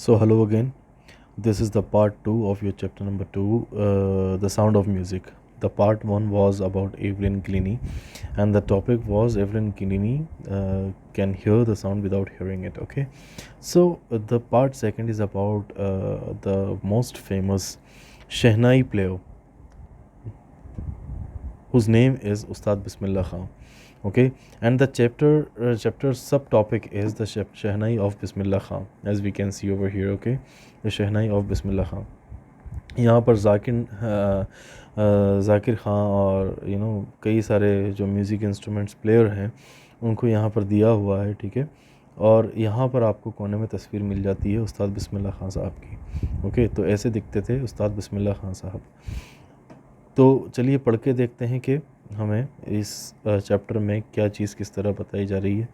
So, hello again. This is the part 2 of your chapter number 2, The Sound of Music. The part 1 was about Evelyn Gilini, and the topic was Evelyn Gilini can hear the sound without hearing it. Okay, so the part second is about the most famous Shehnai player, whose name is Ustad Bismillah Khan. Okay, and the chapter subtopic is the Shehnai of Bismillah Khan, as we can see over here. Okay, the Shehnai of Bismillah Khan. यहाँ पर जाकिर ख़ान और कई सारे जो music instruments player हैं उनको यहाँ पर दिया हुआ है, ठीक है। और यहाँ पर आपको कोने में तस्वीर मिल जाती है उस्ताद बिस्मिल्लाह खान साहब की। ओके, तो ऐसे दिखते थे उस्ताद बिस्मिल्लाह खान साहब। तो चलिए पढ़ के देखते हैं कि हमें इस चैप्टर में क्या चीज़ किस तरह बताई जा रही है।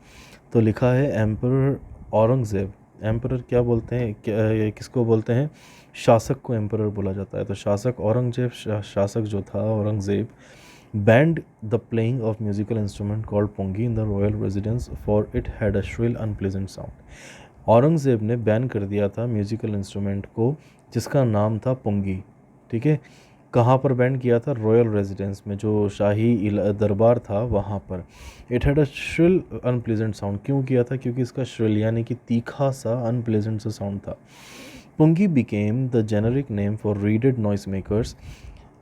तो लिखा है एम्परर औरंगज़ेब। एम्परर क्या बोलते हैं, किसको बोलते हैं? शासक को एम्परर बोला जाता है। तो शासक औरंगजेब, शासक जो था Aurangzeb, band the playing of musical instrument called pungi in the royal residence for it had a shrill unpleasant sound. Aurangzeb ने बैन कर दिया था म्यूजिकल इंस्ट्रूमेंट को जिसका नाम था पोंगी, ठीक है। कहाँ पर बैन किया था? रॉयल रेजिडेंस में, जो शाही दरबार था वहाँ पर। It had a shrill unpleasant sound. क्यों किया था? क्योंकि इसका श्रिल यानी कि तीखा सा अनप्लेजेंट सा साउंड था। Pungi became the generic name for reeded noise makers.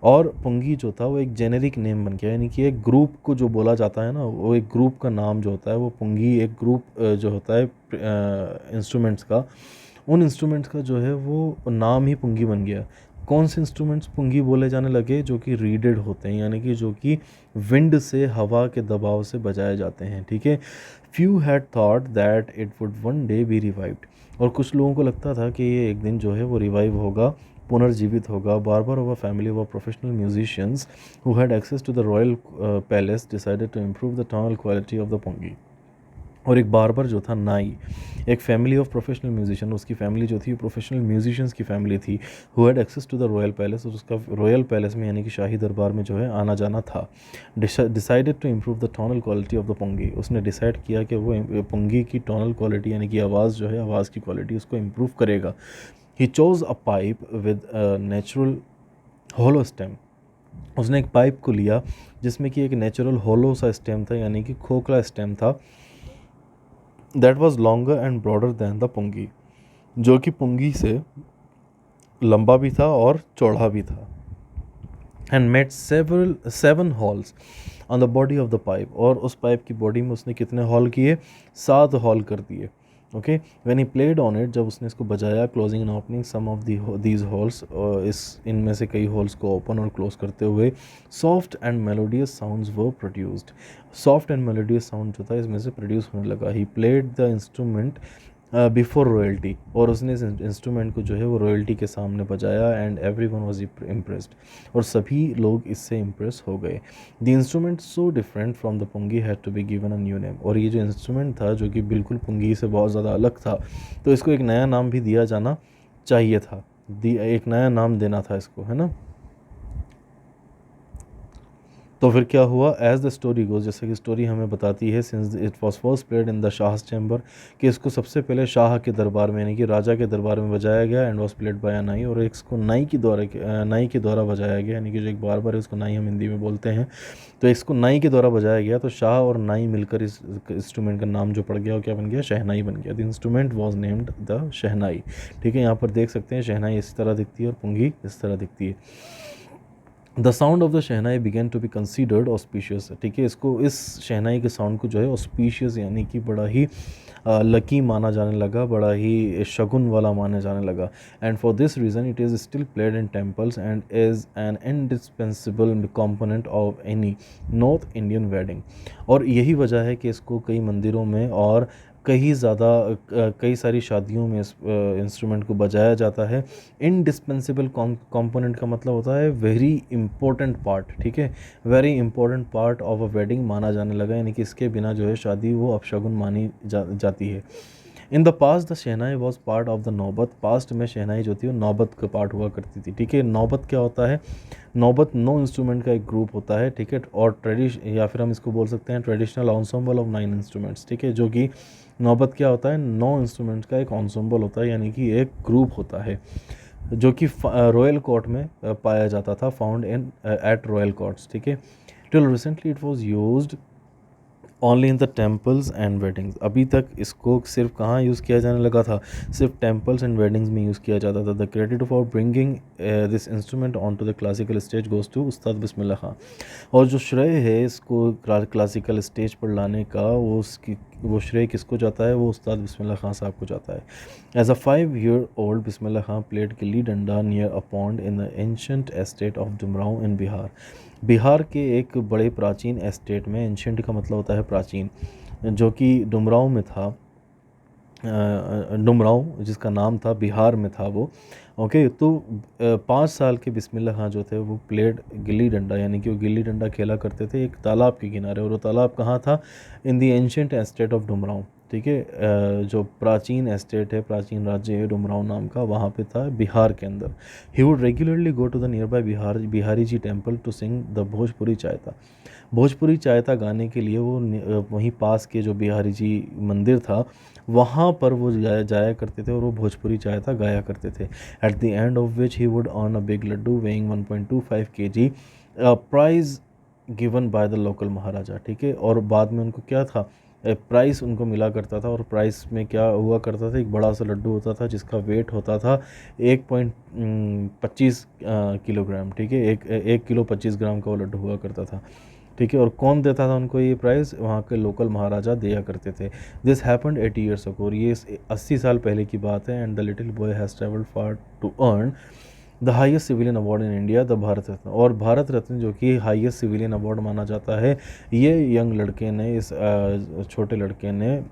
और पुंगी जो था वो एक जेनरिक नेम बन गया, यानी कि एक ग्रुप को जो बोला जाता है ना, वो एक ग्रुप का नाम जो होता है वो पुंगी, एक ग्रुप जो होता है इंस्ट्रूमेंट्स का, उन इंस्ट्रूमेंट्स का जो है वो नाम ही पुंगी बन गया। कौन से इंस्ट्रूमेंट्स पुंगी बोले जाने लगे? जो कि रीडेड होते हैं, यानी कि जो कि विंड से, हवा के दबाव से बजाए जाते हैं, ठीक है। Few had thought that it would one day B revived. और कुछ लोगों को लगता था कि ये एक दिन जो है वो रिवाइव होगा, पुनर्जीवित होगा। Barber of a family of professional musicians who had access to the royal palace decided to improve the tonal quality of the pungi. और एक बार्बर जो था, नाई, एक फैमिली ऑफ प्रोफेशनल म्यूजिशियन, उसकी फैमिली जो थी प्रोफेशनल म्यूजिशियंस की फैमिली थी, who had access to the royal palace, और उसका रॉयल पैलेस में यानी कि शाही दरबार में जो है आना जाना था। Decided to improve the tonal quality of the pungi. उसने डिसाइड किया कि वो पोंगी की टोनल क्वालिटी यानी कि आवाज़ जो है, आवाज़ की क्वालिटी उसको इम्प्रूव करेगा। He chose a pipe with natural hollow stem. उसने एक पाइप को लिया जिसमें कि एक नेचुरल होलो सा स्टेम था, यानी कि खोखला स्टेम था। That was longer and broader than the pungi, जो कि पुंगी से लंबा भी था और चौड़ा भी था। And made seven halls on the body of the pipe. और उस पाइप की बॉडी में उसने कितने हॉल किए? 7 हॉल कर दिए। Okay, when he played on it, जब उसने इसको बजाया, closing and opening some of these holes, इस इनमें से कई हॉल्स को ओपन और क्लोज करते हुए सॉफ्ट एंड मेलोडियस साउंड्स वो produced. Soft and melodious sound जो था इसमें से प्रोड्यूस होने लगा। He played the instrument before royalty, और उसने इस इंस्ट्रूमेंट को जो है वो रॉयल्टी के सामने बजाया। And every one was impressed, और सभी लोग इससे इम्प्रेस हो गए। The instrument so different from the pungi had to be given a new name. और ये जो इंस्ट्रूमेंट था जो कि बिल्कुल पुंगी से बहुत ज़्यादा अलग था, तो इसको एक नया नाम भी दिया जाना चाहिए था। एक नया नाम देना था इसको, है ना। तो फिर क्या हुआ? एज द स्टोरी गोज, जैसे कि स्टोरी हमें बताती है, since it was first played in the Shah chamber, कि इसको सबसे पहले शाह के दरबार में यानी कि राजा के दरबार में बजाया गया। एंड वॉज प्लेड बाय अ नाई, और इसको नाई के द्वारा बजाया गया, यानी कि जो एक बार्बर है उसको नाई हम हिंदी में बोलते हैं, तो इसको नाई के द्वारा बजाया गया। तो शाह और नाई मिलकर इस इंस्ट्रूमेंट का नाम जो पड़ गया वो क्या बन गया? शहनाई बन गया। The instrument was named the shehnai, ठीक है। यहाँ पर देख सकते हैं शहनाई इस तरह दिखती है और पुंगी इस तरह दिखती है। The sound of the shehnai began to be considered auspicious, ठीक है। इसको, इस शहनाई के साउंड को जो है ऑस्पिशियस यानी कि बड़ा ही लकी माना जाने लगा, बड़ा ही शगुन वाला माने जाने लगा। And for this reason it is still played in temples and is an indispensable component of any north Indian wedding. और यही वजह है कि इसको कई मंदिरों में और कई सारी शादियों में इस इंस्ट्रूमेंट को बजाया जाता है। इंडिस्पेंसिबल कंपोनेंट का मतलब होता है वेरी इंपॉर्टेंट पार्ट, ठीक है। Very important part of a wedding माना जाने लगा, यानी कि इसके बिना जो है शादी वो अपशगुन मानी जाती है। In the past the shehnai was part of the नौबत, पास्ट में शहनाई जो थी वो नौबत का पार्ट हुआ करती थी, ठीक है। नौबत क्या होता है, नौबत 9 इंस्ट्रूमेंट का एक ग्रुप होता है, ठीक है, और या फिर हम इसको बोल सकते हैं ट्रेडिशनल ऑन्सेम्बल ऑफ 9 इंस्ट्रूमेंट्स, ठीक है। जो कि नौबत क्या होता है, 9 इंस्ट्रूमेंट्स का एक ऑन्सेम्बल होता है, यानी कि एक ग्रुप होता है, जो कि रॉयल कोर्ट में पाया जाता था, found in at royal courts, ठीक है। Till recently it was used only in the temples and weddings, अभी तक इसको सिर्फ कहाँ यूज़ किया जाने लगा था, सिर्फ टेम्पल्स एंड वेडिंग्स में यूज़ किया जाता था। The credit for bringing this instrument on to the classical stage goes to Ustad Bismillah खां, और जो श्रेय है इसको क्लासिकल स्टेज पर लाने का, वो श्रेय किसको जाता है, वो उस्ताद बिस्मिल्लाह खां साहब को जाता है। As a 5-year old Bismillah Khan played gilli danda near a pond in the ancient estate of Dumraon in Bihar, Bihar के एक बड़े प्राचीन एस्टेट में, एंशंट का मतलब होता है प्राचीन, जो कि डुमरांव में था, डुमरांव जिसका नाम था, बिहार में था वो, ओके। तो 5 साल के बिस्मिल्लाह खां जो थे वो प्लेड गिल्ली डंडा, यानी कि वो गिल्ली डंडा खेला करते थे एक तालाब के किनारे, और वो तालाब कहाँ था, in the ancient estate of Dumraon, ठीक है। जो प्राचीन एस्टेट है, प्राचीन राज्य है डुमरांव नाम का, वहाँ पे था बिहार के अंदर। He would regularly go to the nearby Bihari ji temple to sing the Bhojpuri chaita, Bhojpuri chaita गाने के लिए वो वहीं पास के जो बिहारी जी मंदिर था वहाँ पर वो जाया करते थे, और वो भोजपुरी चायता गाया करते थे। At the end of which he would earn a big laddoo weighing 1.25 kg prize given by the local maharaja, ठीक है। और बाद में उनको क्या था, प्राइस उनको मिला करता था, और प्राइस में क्या हुआ करता था, एक बड़ा सा लड्डू होता था जिसका वेट होता था 1.25 किलोग्राम, ठीक है। 1 किलो 25 ग्राम का वो लड्डू हुआ करता था, ठीक है। और कौन देता था उनको ये प्राइज़, वहाँ के लोकल महाराजा दिया करते थे। दिस हैपेंड 80 years ago, और ये 80 साल पहले की बात है। And the little boy has travelled far to earn the highest civilian award in India, the Bharat Ratna, और भारत रत्न जो कि हाईएस्ट सिविलियन अवार्ड माना जाता है, ये यंग लड़के ने, इस छोटे लड़के ने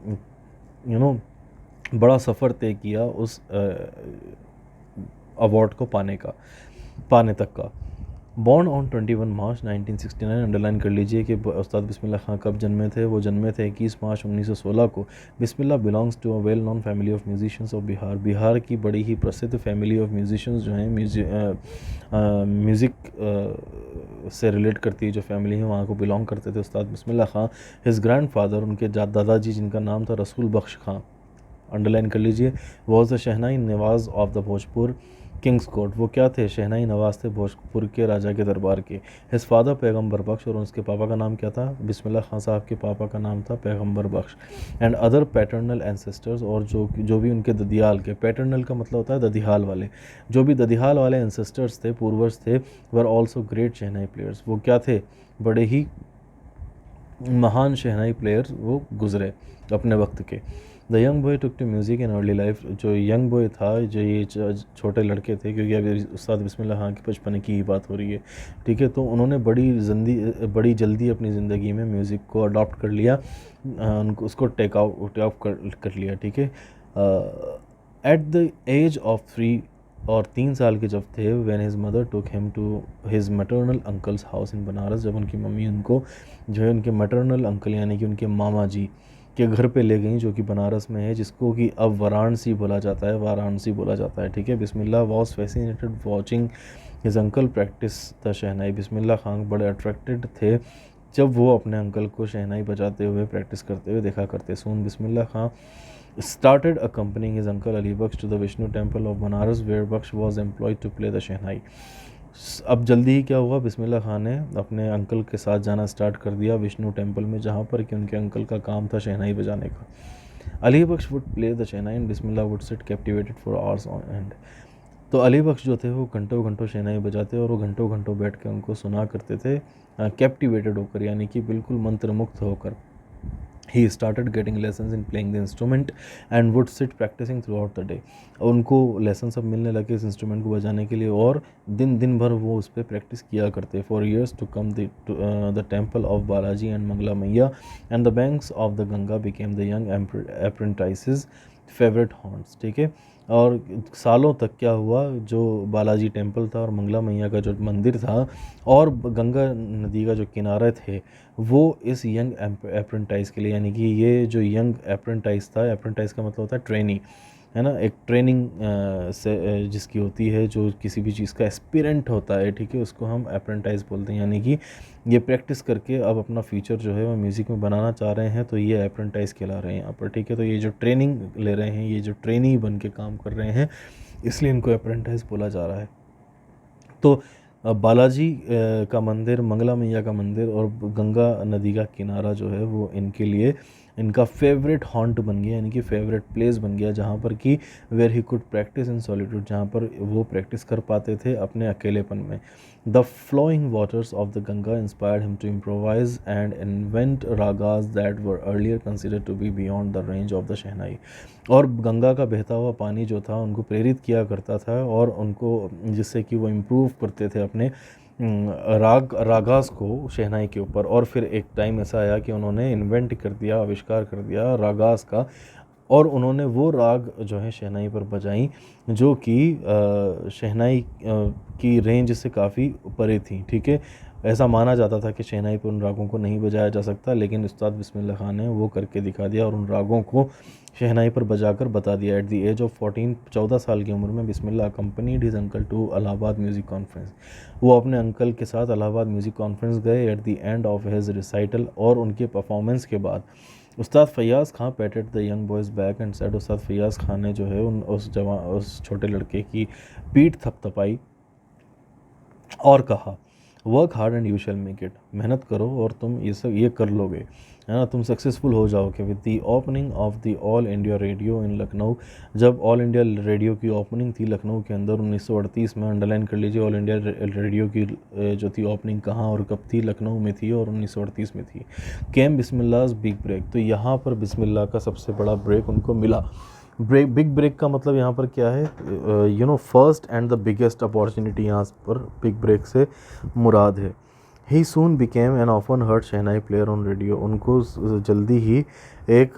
बड़ा सफ़र तय किया उस अवार्ड को पाने तक का। बॉर्न ऑन 21 मार्च 1969, अंडरलाइन कर लीजिए कि उस्ताद बिस्मिल्लाह खां कब जन्मे थे, वो जन्मे थे 21 मार्च 1916 को। Bismillah belongs to a well known family of musicians of Bihar, Bihar की बड़ी ही प्रसिद्ध फैमिली ऑफ म्यूजिशियंस जो हैं, म्यूज़िक से रिलेट करती है जो फैमिली है, वहाँ को बिलोंग करते थे उस्ताद बिस्मिल्लाह खां। हिज ग्रैंड फादर, उनके दादाजी जिनका नाम था रसूल बख्श खां, अंडरलाइन कर लीजिए, was the shehnai Nawaz of the Bhojpur Kings court, वो क्या थे, शहनाई नवाज थे भोजपुर के राजा के दरबार के। हिज फादर पैगम्बर बख्श, और उसके पापा का नाम क्या था, बिस्मिल्लाह खां साहब के पापा का नाम था पैगम्बर बख्श। एंड अदर पैटर्नल एंसेस्टर्स, और जो भी उनके ददियाल के, पैटर्नल का मतलब होता है ददिहाल वाले, जो भी ददिहाल वाले एंसेस्टर्स थे, पूर्वज थे, were also great shehnai players, वो क्या थे, बड़े ही महान शहनाई प्लेयर्स वो गुजरे अपने वक्त के। The young boy took to music in early life, जो यंग बॉय था, जो ये छोटे लड़के थे, क्योंकि अभी उस्ताद बिस्मिल्लाह खां की बचपन की ही बात हो रही है, ठीक है। तो उन्होंने बड़ी जल्दी अपनी ज़िंदगी में म्यूज़िक को अडॉप्ट कर लिया, उनको उसको टेक ऑफ कर लिया, ठीक है। एट द एज ऑफ 3 साल के जब थे, when his mother took him to his maternal uncles house in Banaras, जब उनकी मम्मी उनको जो है उनके मैटरनल अंकल यानी कि उनके मामा जी के घर पे ले गई, जो कि बनारस में है, जिसको कि अब वाराणसी बोला जाता है, ठीक है। Bismillah was fascinated watching his uncle practice the shehnai, Bismillah Khan बड़े अट्रैक्टेड थे जब वो अपने अंकल को शहनाई बजाते हुए प्रैक्टिस करते हुए देखा करते। सून Bismillah Khan started accompanying his uncle Ali Baksh to the Vishnu temple of Banaras, where Baksh was employed to play the शहनाई। अब जल्दी ही क्या हुआ, बिस्मिल्लाह खान ने अपने अंकल के साथ जाना स्टार्ट कर दिया विष्णु टेम्पल में, जहाँ पर कि उनके अंकल का काम था शहनाई बजाने का। Ali Bakhsh would play the shehnai and Bismillah would sit captivated for hours on end. तो अली बख्श जो थे वो घंटों घंटों शहनाई बजाते और वो घंटों घंटों बैठ के उनको सुना करते थे, कैप्टिवेटेड होकर, यानी कि बिल्कुल मंत्रमुग्ध होकर। He started getting lessons in playing the instrument and would sit practicing throughout the day। उनको लेसन सब मिलने लगे इस इंस्ट्रूमेंट को बजाने के लिए, और दिन भर वो उस पर प्रैक्टिस किया करते। For years to come the temple of Balaji and Mangala Maiya and the banks of the Ganga became the young apprentice's favourite haunts, ठीक है। और सालों तक क्या हुआ, जो बालाजी टेम्पल था और मंगला मैया का जो मंदिर था और गंगा नदी का जो किनारे थे, वो इस यंग अप्रेंटाइज के लिए, यानी कि ये जो यंग अप्रेंटाइज था, अप्रेंटाइज का मतलब होता है ट्रेनी, है ना, एक ट्रेनिंग से जिसकी होती है, जो किसी भी चीज़ का एस्पिरेंट होता है, ठीक है, उसको हम अप्रेंटाइज बोलते हैं। यानी कि ये प्रैक्टिस करके अब अपना फ्यूचर जो है वो म्यूज़िक में बनाना चाह रहे हैं, तो ये अप्रेंटाइज कहला रहे हैं यहाँ पर, ठीक है। तो ये जो ट्रेनिंग ले रहे हैं, ये जो ट्रेनी बन के काम कर रहे हैं, इसलिए इनको अप्रेंटाइज बोला जा रहा है। तो बालाजी का मंदिर, मंगला मैया का मंदिर और गंगा नदी का किनारा जो है वो इनके लिए इनका फेवरेट हॉन्ट बन गया, यानी कि फेवरेट प्लेस बन गया, जहाँ पर कि where he could practice in solitude, जहाँ पर वो प्रैक्टिस कर पाते थे अपने अकेलेपन में। The flowing waters of the Ganga inspired him to improvise and invent ragas that were earlier considered to be beyond the range of the shehnai. और गंगा का बहता हुआ पानी जो था उनको प्रेरित किया करता था, और उनको जिससे कि वो इम्प्रूव करते थे अपने रागास को शहनाई के ऊपर। और फिर एक टाइम ऐसा आया कि उन्होंने इन्वेंट कर दिया, आविष्कार कर दिया रागास का, और उन्होंने वो राग जो है शहनाई पर बजाई, जो कि शहनाई की रेंज से काफ़ी परे थी, ठीक है। ऐसा माना जाता था कि शहनाई पर उन रागों को नहीं बजाया जा सकता, लेकिन उस्ताद बिस्मिल्लाह खान ने वो करके दिखा दिया और उन रागों को शहनाई पर बजाकर बता दिया। एट द एज ऑफ 14 साल की उम्र में Bismillah accompanied his uncle to Allahabad music conference. वो अपने अंकल के साथ इलाहाबाद म्यूज़िक कॉन्फ्रेंस गए। At the end of his recital, और उनके परफॉर्मेंस के बाद Ustad Faiyaz Khan patted the young boy's back and said, Ustad Faiyaz Khan ने जो है उस छोटे लड़के की पीठ थपथपाई और कहा, work hard and you shall make it, मेहनत करो और तुम ये कर लोगे, है ना, तुम सक्सेसफुल हो जाओगे। With the opening of the all India radio in Lucknow, जब ऑल इंडिया रेडियो की ओपनिंग थी लखनऊ के अंदर 1938 में, अंडरलाइन कर लीजिए, ऑल इंडिया रेडियो की जो थी ओपनिंग कहाँ और कब थी, लखनऊ में थी और 1938 में थी। केम बिस्मिल्लाह's बिग ब्रेक, तो यहाँ पर बिस्मिल्लाह का सबसे बड़ा ब्रेक उनको मिला। बिग ब्रेक का मतलब यहाँ पर क्या है, first and the biggest opportunity, यहाँ पर बिग ब्रेक से मुराद है। He soon became an often heard shehnai player on radio, उनको जल्दी ही एक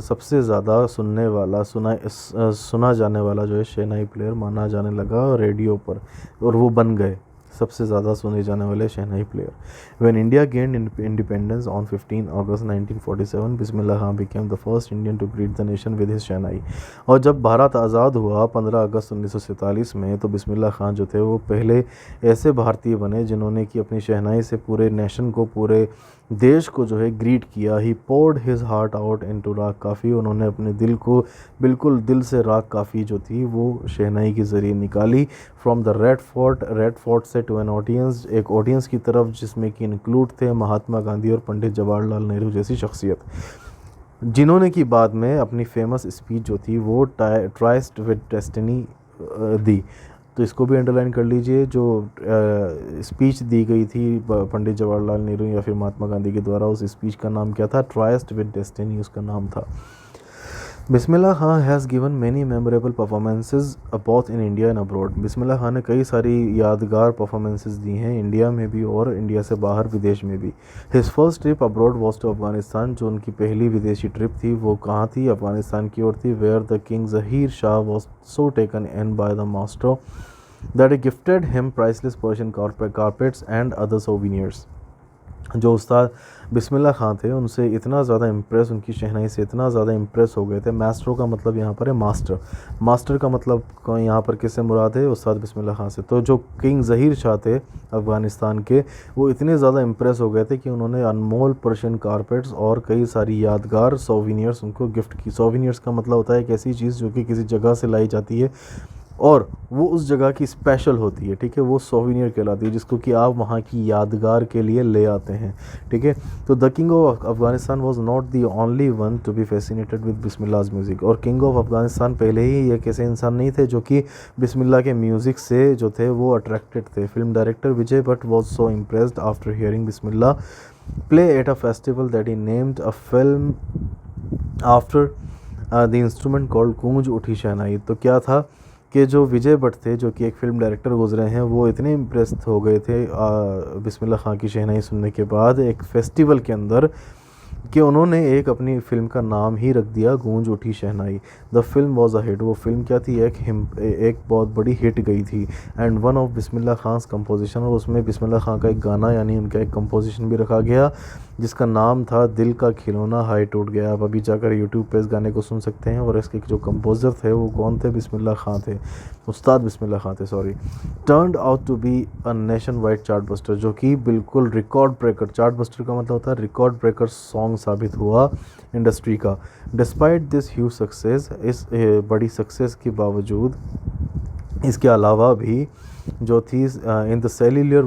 सबसे ज़्यादा सुना जाने वाला जो है शहनाई प्लेयर माना जाने लगा रेडियो पर, और वो बन गए सबसे ज़्यादा सुने जाने वाले shehnai player. When India gained independence on 15 August 1947, Bismillah Khan became the first Indian to greet the nation with his shehnai. और जब भारत आज़ाद हुआ 15 अगस्त 1947 में, तो बिस्मिल्लाह खान जो थे वो पहले ऐसे भारतीय बने जिन्होंने कि अपनी शहनाई से पूरे नेशन को, पूरे देश को जो है ग्रीट किया। He poured his heart out into raag Kafi, उन्होंने अपने दिल को बिल्कुल दिल से राग काफ़ी जो थी वो शहनाई के ज़रिए निकाली। फ्रॉम द रेड फोर्ट से टू एन ऑडियंस, एक ऑडियंस की तरफ जिसमें कि इंक्लूड थे महात्मा गांधी और पंडित जवाहरलाल नेहरू जैसी शख्सियत, जिन्होंने कि बाद में अपनी फेमस स्पीच जो थी वो ट्राइस्ट विद डेस्टिनी दी। तो इसको भी अंडरलाइन कर लीजिए, जो स्पीच दी गई थी पंडित जवाहरलाल नेहरू या फिर महात्मा गांधी के द्वारा, उस स्पीच का नाम क्या था, ट्राइस्ट विद डेस्टिनी उसका नाम था। Bismillah Khan has given many memorable performances both in India and abroad, Bismillah Khan ने कई सारी यादगार परफॉर्मेंसेज दी हैं इंडिया में भी और इंडिया से बाहर विदेश में भी। His first trip abroad was to Afghanistan, जो उनकी पहली विदेशी ट्रिप थी वो कहाँ थी, अफगानिस्तान की ओर थी। Where the king Zahir Shah was so taken in by the master that he gifted him priceless Persian carpets and other souvenirs. जो उस्ताद बिस्मिल्लाह खान थे उनसे इतना ज़्यादा इम्प्रेस, उनकी शहनाई से इतना ज़्यादा इम्प्रेस हो गए थे। मास्टरों का मतलब यहाँ पर है मास्टर, मास्टर का मतलब यहाँ पर किससे मुराद है, उस्ताद बिस्मिल्लाह खान से। तो जो किंग ज़हीर शाह थे अफ़गानिस्तान के, वो इतने ज़्यादा इम्प्रेस हो गए थे कि उन्होंने अनमोल पर्शियन कारपेट्स और कई सारी यादगार सोविनियर्स उनको गिफ्ट की। सोविनियर्स का मतलब होता है एक ऐसी चीज़ जो कि किसी जगह से लाई जाती है और वो उस जगह की स्पेशल होती है, ठीक है, वो सोविनियर कहलाती है, जिसको कि आप वहाँ की यादगार के लिए ले आते हैं, ठीक है। तो the king of Afghanistan was not the only one to be fascinated with Bismillah's music, और किंग ऑफ अफगानिस्तान पहले ही एक ऐसे इंसान नहीं थे जो कि बिस्मिल्लाह के म्यूज़िक से जो थे वो अट्रैक्टेड थे। Film director Vijay Bhatt was so impressed after hearing Bismillah play at a festival that he named a film after the instrument called गूंज उठी शहनाई। तो क्या था कि जो विजय भट्ट थे जो कि एक फ़िल्म डायरेक्टर गुजरे हैं, वो इतने इम्प्रेस हो गए थे बिस्मिल्लाह खान की शहनाई सुनने के बाद एक फ़ेस्टिवल के अंदर, कि उन्होंने एक अपनी फ़िल्म का नाम ही रख दिया गूंज उठी shehnai. The film was a hit. वो फिल्म क्या थी, एक बहुत बड़ी हिट गई थी। And one of Bismillah Khan's composition, और उसमें बिस्मिल्लाह खान का एक गाना यानी उनका एक कंपोजिशन भी रखा गया जिसका नाम था दिल का खिलौना हाय टूट गया। आप अभी जाकर यूट्यूब पे इस गाने को सुन सकते हैं। और इसके जो कंपोज़र थे वो कौन थे, बिस्मिल्लाह खान थे, उस्ताद बिस्मिल्लाह खान थे, sorry. Turned out to be a nationwide chartbuster, जो कि बिल्कुल रिकॉर्ड ब्रेकर, चार्ट बस्टर का मतलब होता है रिकॉर्ड ब्रेकर सॉन्ग साबित हुआ इंडस्ट्री का। डिस्पाइट दिस ह्यूज सक्सेस, इस बड़ी सक्सेस के बावजूद, इसके अलावा भी जो थी in the celluloid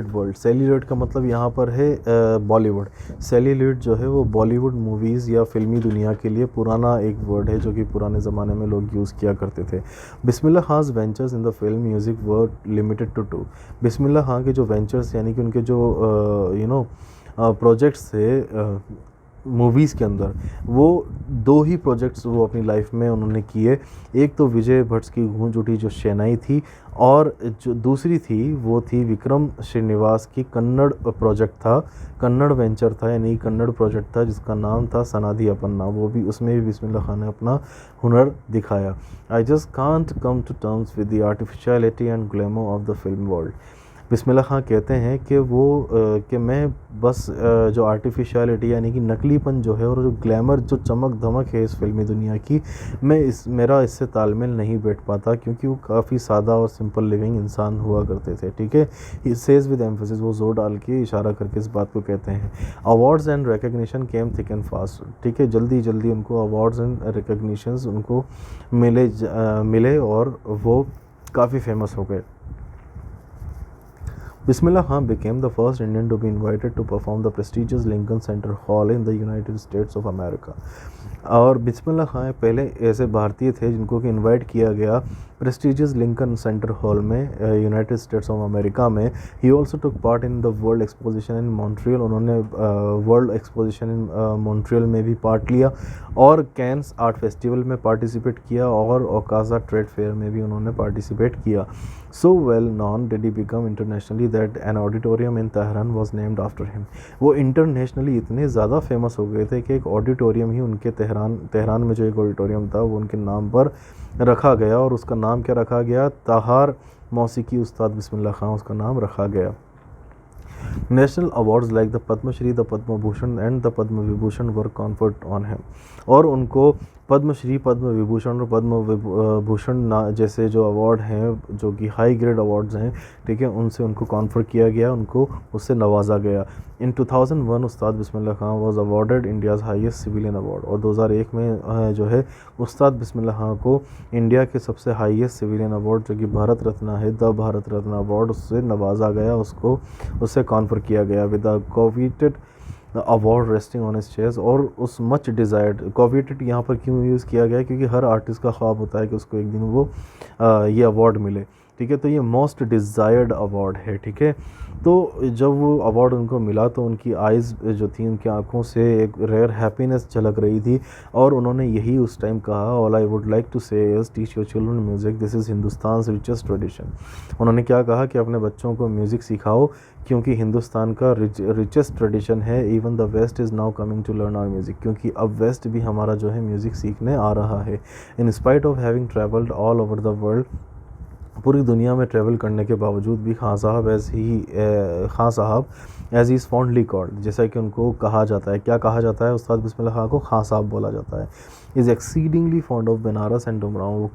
world, celluloid का मतलब यहाँ पर है बॉलीवुड। सेल्यूलॉइड जो है वो बॉलीवुड मूवीज़ या फिल्मी दुनिया के लिए पुराना एक वर्ड है जो कि पुराने ज़माने में लोग यूज़ किया करते थे। Bismillah Khan's ventures in the film music were limited to 2। Bismillah Khan के जो वेंचर्स यानी कि उनके जो प्रोजेक्ट्स थे मूवीज़ के अंदर, वो 2 ही प्रोजेक्ट्स वो अपनी लाइफ में उन्होंने किए। एक तो विजय भट्ट की गूंज उठी जो शहनाई थी, और जो दूसरी थी वो थी विक्रम श्रीनिवास की कन्नड़ प्रोजेक्ट था, कन्नड़ वेंचर था, यानी कन्नड़ प्रोजेक्ट था जिसका नाम था सनाधि अपन्ना। वो भी, उसमें भी बिस्मिल्लाह खान ने अपना हुनर दिखाया। I just can't come to terms with the artificiality and glamour of the film world. Bismillah Khan कहते हैं कि कि मैं बस जो आर्टिफिशियलिटी यानी कि नकलीपन जो है और जो ग्लैमर, जो चमक धमक है इस फिल्मी दुनिया की, मेरा इससे तालमेल नहीं बैठ पाता, क्योंकि वो काफ़ी सादा और सिंपल लिविंग इंसान हुआ करते थे। ठीक है, ही सेज विद एम्फेसिस, वो जोर डाल के इशारा करके इस बात को कहते हैं। Awards and recognition came thick and fast. ठीक है, जल्दी जल्दी उनको अवार्ड्स एंड रिकग्निशंस उनको मिले और वो काफ़ी फेमस हो गए। Bismillah Khan became the first Indian to be invited to perform the prestigious Lincoln Center Hall in the United States of America। और बिस्मिल्लाह खान पहले ऐसे भारतीय थे जिनको कि इनवाइट किया गया प्रेस्टिजियस लिंकन सेंटर हॉल में यूनाइटेड स्टेट्स ऑफ अमेरिका में। He also took part in the world exposition in Montreal. उन्होंने वर्ल्ड एक्सपोजिशन इन मॉन्ट्रियल में भी पार्ट लिया, और कैंस आर्ट फेस्टिवल में पार्टिसिपेट किया, और ओकाजा ट्रेड फेयर में भी उन्होंने पार्टिसिपेट किया। So well non did he become internationally that an auditorium in Tehran was named after him. वो इंटरनेशनली इतने ज़्यादा फेमस हो गए थे कि एक ऑडिटोरियम ही उनके तेहरान में जो एक ऑडिटोरियम था वो उनके नाम पर रखा गया, और उसका नाम क्या रखा गया, ताहार मौसीकी उस्ताद बिस्मिल्लाह खान उसका नाम रखा गया। National awards like the Padmashri, the Padma Bhushan and the Padma Vibhushan were conferred on him. और उनको पद्मश्री, पद्म विभूषण और पद्म भूषण जैसे जो अवार्ड हैं, जो कि हाई ग्रेड अवार्ड्स हैं, ठीक है, उनसे उनको कॉन्फर किया गया, उनको उससे नवाजा गया। In 2001 Ustad Bismillah Khan was awarded India's highest civilian award. और 2001 में जो है उस्ताद बिस्मिल्लाह खान को इंडिया के सबसे हाईएस्ट सिविलियन अवार्ड जो कि भारत रत्न है, द भारत रत्न अवार्ड, उससे नवाजा गया, उससे कॉन्फर किया गया with the coveted award resting on his chest. और उस मच डिज़ायर्ड, कोविटेड यहाँ पर क्यों यूज़ किया गया, क्योंकि हर आर्टिस्ट का ख्वाब होता है कि उसको एक दिन वो ये अवार्ड मिले। ठीक है, तो ये मोस्ट डिज़ायर्ड अवार्ड है। ठीक है, तो जब वो अवार्ड उनको मिला तो उनकी आइज़ जो थी, उनकी आंखों से एक रेयर हैप्पीनेस झलक रही थी, और उन्होंने यही उस टाइम कहा, all I would like to say is teach your children music, this is Hindustan richest tradition. उन्होंने क्या कहा कि अपने बच्चों को म्यूज़िक सिखाओ, क्योंकि हिंदुस्तान का रिचेस्ट ट्रेडिशन है। Even the west is now coming to learn our music, क्योंकि अब वेस्ट भी हमारा जो है म्यूज़िक सीखने आ रहा है। In spite of having travelled all over the world, पूरी दुनिया में ट्रैवल करने के बावजूद भी खान साहब as he is fondly called, जैसा कि उनको कहा जाता है, क्या कहा जाता है, उस्ताद बिस्मिल्लाह खान को खान साहब बोला जाता है। Is exceedingly fond of Banaras and Dumraon. वो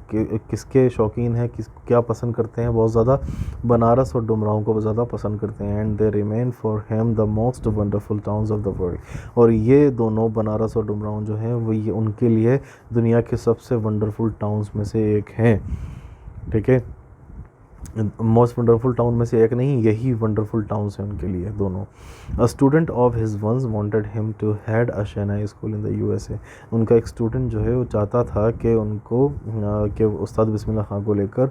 किसके शौकीन है, क्या पसंद करते हैं, बहुत ज़्यादा बनारस और डुमराव को ज़्यादा पसंद करते हैं। And they remain for him the most wonderful towns of the world. और ये दोनों बनारस और डुमराव जो हैं वो ये उनके लिए दुनिया के सबसे वंडरफुल टाउन्स में से एक हैं। ठीक है, मोस्ट वंडरफुल टाउन में से एक नहीं, यही वंडरफुल टाउन्स हैं उनके लिए दोनों। A student of his once wanted him to head a shehnai school in the USA. उनका एक स्टूडेंट जो है वो चाहता था कि उनको कि उस्ताद बिस्मिल्लाह खान को लेकर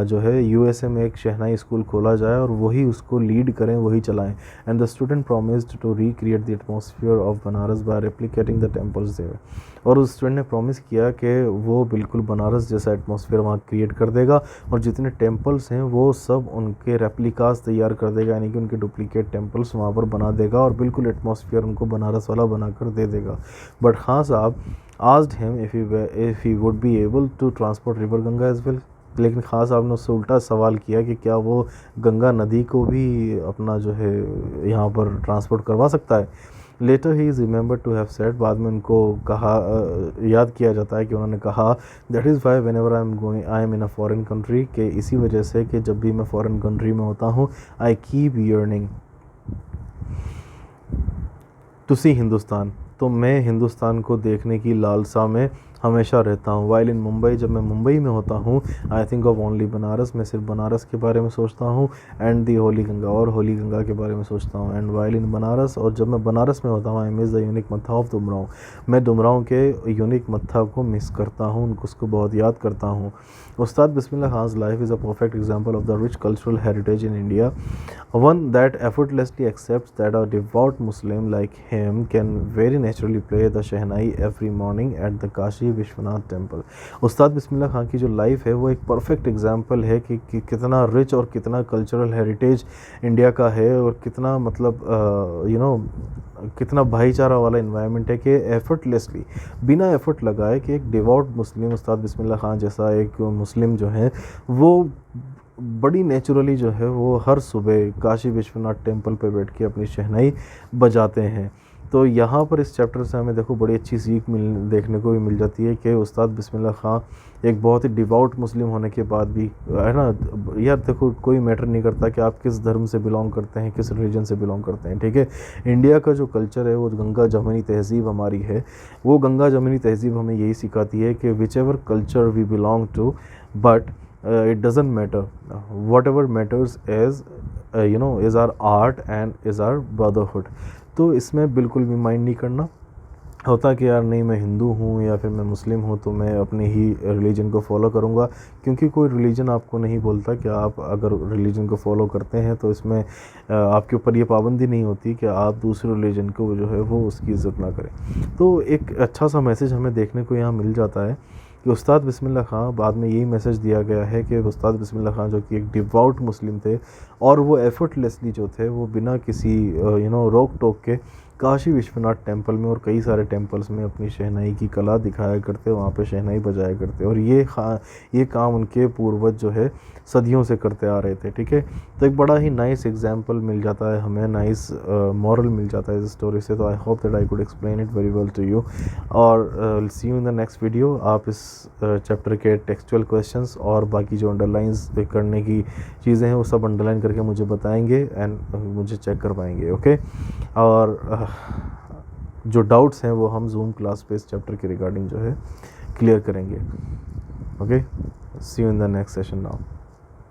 जो है यूएसए में एक शहनाई स्कूल खोला जाए और वही उसको लीड करें, वही चलाएं। And the student promised to recreate the atmosphere of Banaras by replicating the temples there. और उस स्टूडेंट ने प्रॉमिस किया कि वो बिल्कुल बनारस जैसा एटमॉस्फेयर वहाँ क्रिएट कर देगा, और जितने टेम्पल्स टेम्पल्स हैं वो सब उनके रेप्लिकास तैयार कर देगा, यानी कि उनके डुप्लीकेट टेम्पल्स वहाँ पर बना देगा और बिल्कुल एटमॉस्फेयर उनको बनारस वाला बना कर दे देगा। बट खान साहब asked him if he would be able to transport river Ganga as well, लेकिन खान साहब ने उससे उल्टा सवाल किया कि क्या वो गंगा नदी को भी अपना जो है यहाँ पर ट्रांसपोर्ट करवा सकता है। Later he is remember to have said, बाद में उनको कहा याद किया जाता है कि उन्होंने कहा that is why when ever I am in a foreign country, कि इसी वजह से कि जब भी मैं फॉरेन कंट्री में होता हूँ आई कीप यर्निंग टू सी हिंदुस्तान, तो मैं हिंदुस्तान को देखने की लालसा में हमेशा रहता हूँ। वाइल इन मुंबई, जब मैं मुंबई में होता हूँ I think of only Banaras, मैं सिर्फ बनारस के बारे में सोचता हूँ, एंड दी होली गंगा, और होली गंगा के बारे में सोचता हूँ। एंड वाइल इन बनारस, और जब मैं बनारस में होता हूँ आई मिस द यूनिक मत्था ऑफ दुमराव, मैं दुमराव के यूनिक मत्था को मिस करता हूँ, उनको उसको बहुत याद करता हूँ। Ustad Bismillah Khan's life is a perfect example of the rich cultural heritage in India, one that effortlessly accepts that a devout Muslim like him can very naturally play the shehnai every morning at the Kashi Vishwanath temple. उस्ताद बिस्मिल्लाह खान की जो life है वो एक perfect example है कि कितना rich और कितना कल्चरल हेरिटेज इंडिया का है, और कितना मतलब कितना भाईचारा वाला इन्वायरमेंट है कि एफर्टलेसली, बिना एफर्ट लगाए, कि एक डिवोट मुस्लिम उस्ताद बिस्मिल्लाह खान जैसा एक मुस्लिम जो है वो बड़ी नेचुरली जो है वो हर सुबह काशी विश्वनाथ टेम्पल पे बैठ के अपनी शहनाई बजाते हैं। तो यहाँ पर इस चैप्टर से हमें देखो बड़ी अच्छी सीख देखने को भी मिल जाती है कि उस्ताद बिस्मिल्लाह खान एक बहुत ही डिवाउट मुस्लिम होने के बाद भी, है ना यार, देखो कोई मैटर नहीं करता कि आप किस धर्म से बिलोंग करते हैं, किस रिलीजन से बिलोंग करते हैं, ठीक है। इंडिया का जो कल्चर है, वो गंगा जमनी तहज़ीब हमारी है, वो गंगा जमनी तहज़ीब हमें यही सिखाती है कि whichever culture we belong to, but it doesn't matter, whatever matters is is our art and is our brotherhood। तो इसमें बिल्कुल भी माइंड नहीं करना होता कि यार नहीं मैं हिंदू हूँ या फिर मैं मुस्लिम हूँ तो मैं अपने ही रिलीजन को फॉलो करूँगा, क्योंकि कोई रिलीजन आपको नहीं बोलता कि आप अगर रिलीजन को फॉलो करते हैं तो इसमें आपके ऊपर ये पाबंदी नहीं होती कि आप दूसरे रिलीजन को जो है वो उसकी इज़्ज़त ना करें। तो एक अच्छा सा मैसेज हमें देखने को यहाँ मिल जाता है कि उस्ताद बिस्मिल्लाह खान, बाद में यही मैसेज दिया गया है कि उस्ताद बिस्मिल्लाह खान जो कि एक डिवाउट मुस्लिम थे, और वो एफर्टलेसली जो थे वो बिना किसी रोक टोक के काशी विश्वनाथ टेम्पल में और कई सारे टेम्पल्स में अपनी शहनाई की कला दिखाया करते, वहाँ पे शहनाई बजाया करते, और ये काम उनके पूर्वज जो है सदियों से करते आ रहे थे, ठीक है। तो एक बड़ा ही नाइस एग्जाम्पल मिल जाता है हमें, नाइस मॉरल मिल जाता है इस स्टोरी से। तो I hope that I could explain it very well to you, और see you in the next video. आप इस चैप्टर के टेक्सचुअल क्वेश्चंस और बाकी जो अंडरलाइंस करने की चीज़ें हैं वो सब अंडरलाइन करके मुझे बताएंगे एंड मुझे चेक कर पाएंगे, ओके। और जो डाउट्स हैं वो हम जूम क्लास पे इस चैप्टर के रिगार्डिंग जो है क्लियर करेंगे, okay. See you in the next session now.